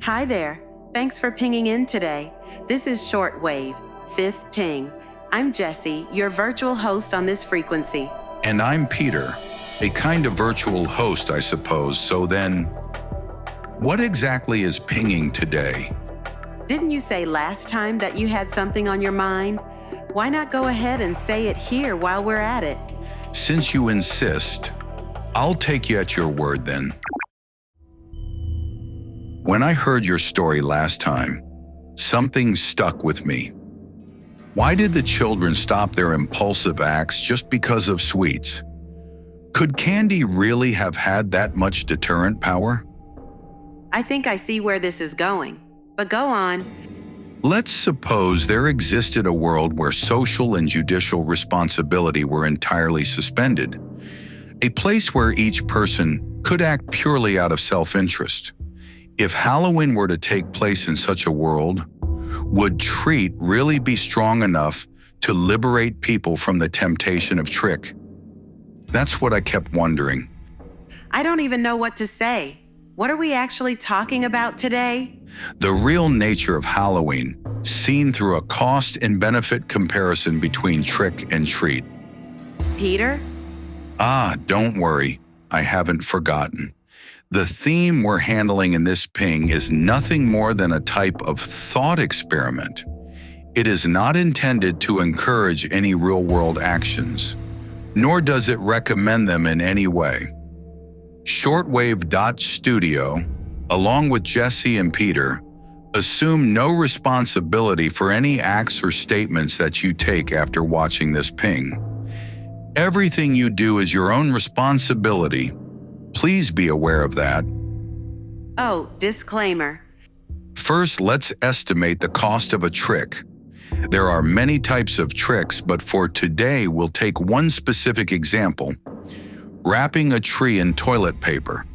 Hi there. Thanks for pinging in today. This is Shortwave, 5th ping. I'm Jessie, your virtual host on this frequency. And I'm Peter, a kind of virtual host, I suppose. So then, what exactly is pinging today? Didn't you say last time that you had something on your mind? Why not go ahead and say it here while we're at it? Since you insist, I'll take you at your word then. When I heard your story last time, something stuck with me. Why did the children stop their impulsive acts just because of sweets? Could candy really have had that much deterrent power? I think I see where this is going, but go on. Let's suppose there existed a world where social and judicial responsibility were entirely suspended, a place where each person could act purely out of self-interest. If Halloween were to take place in such a world, would treat really be strong enough to liberate people from the temptation of trick? That's what I kept wondering. I don't even know what to say. What are we actually talking about today? The real nature of Halloween, seen through a cost and benefit comparison between trick and treat. Peter? Don't worry, I haven't forgotten. The theme we're handling in this ping is nothing more than a type of thought experiment. It is not intended to encourage any real-world actions, nor does it recommend them in any way. ShortWave.STUDIO, along with Jesse and Peter, assume no responsibility for any acts or statements that you take after watching this ping. Everything you do is your own responsibility. Please be aware of that. Oh, disclaimer. First, let's estimate the cost of a trick. There are many types of tricks, but for today, we'll take one specific example: wrapping a tree in toilet paper.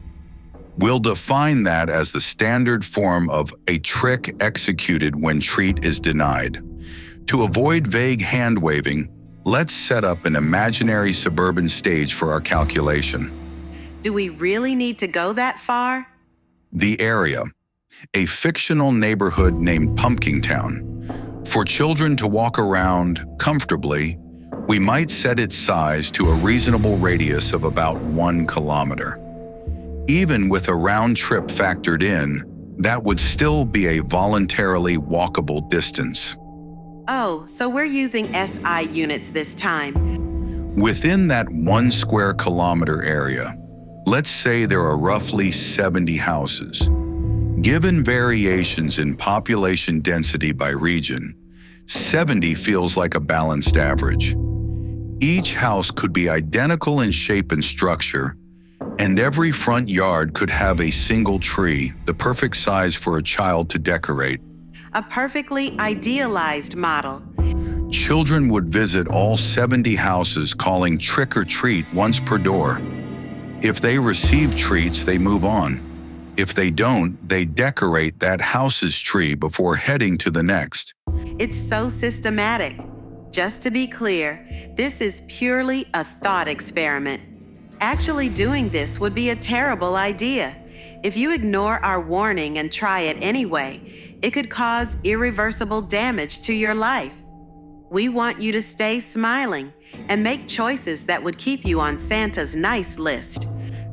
We'll define that as the standard form of a trick executed when treat is denied. To avoid vague hand-waving, let's set up an imaginary suburban stage for our calculation. Do we really need to go that far? The area, a fictional neighborhood named Pumpkin Town. For children to walk around comfortably, we might set its size to a reasonable radius of about 1 kilometer. Even with a round trip factored in, that would still be a voluntarily walkable distance. Oh, so we're using SI units this time. Within that 1 square kilometer area, let's say there are roughly 70 houses. Given variations in population density by region, 70 feels like a balanced average. Each house could be identical in shape and structure, and every front yard could have a single tree, the perfect size for a child to decorate. A perfectly idealized model. Children would visit all 70 houses, calling trick or treat once per door. If they receive treats, they move on. If they don't, they decorate that house's tree before heading to the next. It's so systematic. Just to be clear, this is purely a thought experiment. Actually doing this would be a terrible idea. If you ignore our warning and try it anyway, it could cause irreversible damage to your life. We want you to stay smiling and make choices that would keep you on Santa's nice list.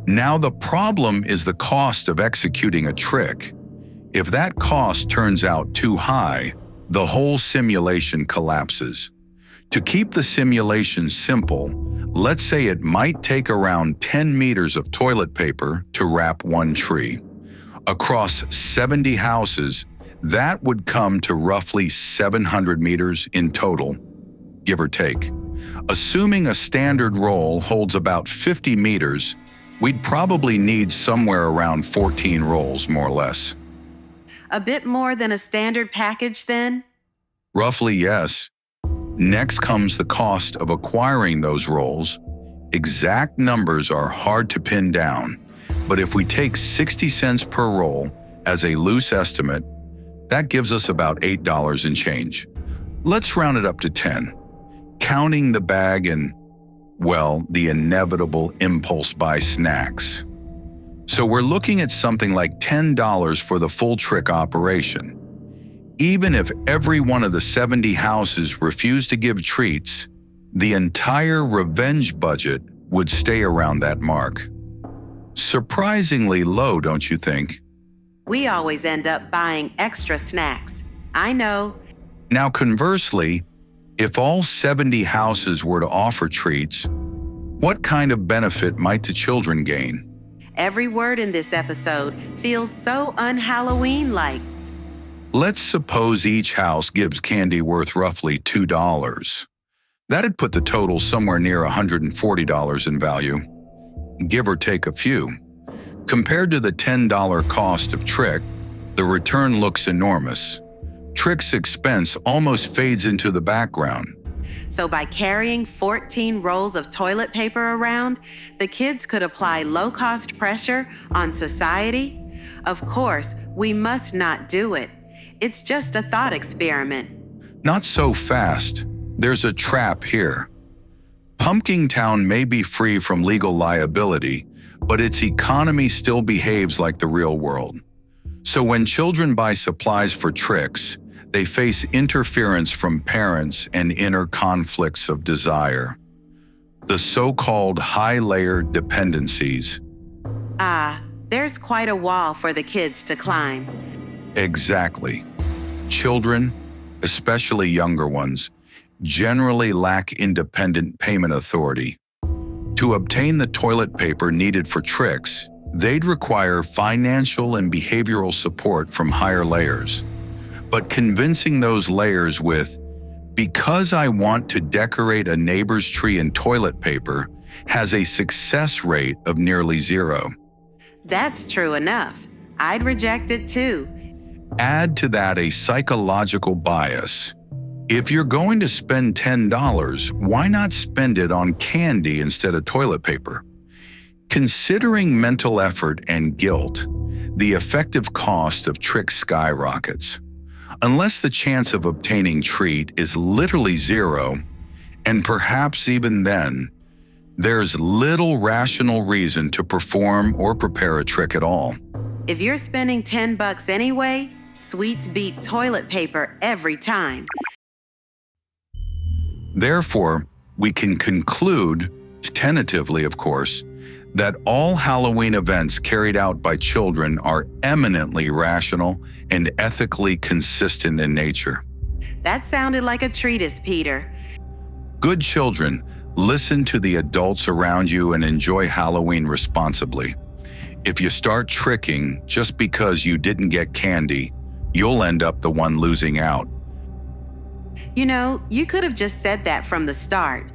Now the problem is the cost of executing a trick. If that cost turns out too high, the whole simulation collapses. To keep the simulation simple, let's say it might take around 10 meters of toilet paper to wrap 1 tree. Across 70 houses, that would come to roughly 700 meters in total, give or take. Assuming a standard roll holds about 50 meters, we'd probably need somewhere around 14 rolls, more or less. A bit more than a standard package, then? Roughly, yes. Next comes the cost of acquiring those rolls. Exact numbers are hard to pin down, but if we take 60 cents per roll as a loose estimate, that gives us about $8 and change. Let's round it up to 10, counting the bag and, well, the inevitable impulse buy snacks. So we're looking at something like $10 for the full trick operation. Even if every one of the 70 houses refused to give treats, the entire revenge budget would stay around that mark. Surprisingly low, don't you think? We always end up buying extra snacks. I know. Now conversely, if all 70 houses were to offer treats, what kind of benefit might the children gain? Every word in this episode feels so un-Halloween-like. Let's suppose each house gives candy worth roughly $2. That'd put the total somewhere near $140 in value, give or take a few. Compared to the $10 cost of trick, the return looks enormous. Trick's expense almost fades into the background. So by carrying 14 rolls of toilet paper around, the kids could apply low-cost pressure on society? Of course, we must not do it. It's just a thought experiment. Not so fast. There's a trap here. Pumpkin Town may be free from legal liability, but its economy still behaves like the real world. So when children buy supplies for tricks, they face interference from parents and inner conflicts of desire. The so-called high-layered dependencies. There's quite a wall for the kids to climb. Exactly. Children, especially younger ones, generally lack independent payment authority. To obtain the toilet paper needed for tricks, they'd require financial and behavioral support from higher layers. But convincing those layers with, "Because I want to decorate a neighbor's tree in toilet paper," has a success rate of nearly zero. That's true enough. I'd reject it too. Add to that a psychological bias. If you're going to spend $10, why not spend it on candy instead of toilet paper? Considering mental effort and guilt, the effective cost of tricks skyrockets. Unless the chance of obtaining treat is literally zero, and perhaps even then, there's little rational reason to perform or prepare a trick at all. If you're spending $10 anyway, sweets beat toilet paper every time. Therefore, we can conclude, tentatively of course, that all Halloween events carried out by children are eminently rational and ethically consistent in nature. That sounded like a treatise, Peter. Good children, listen to the adults around you and enjoy Halloween responsibly. If you start tricking just because you didn't get candy, you'll end up the one losing out. You know, you could have just said that from the start.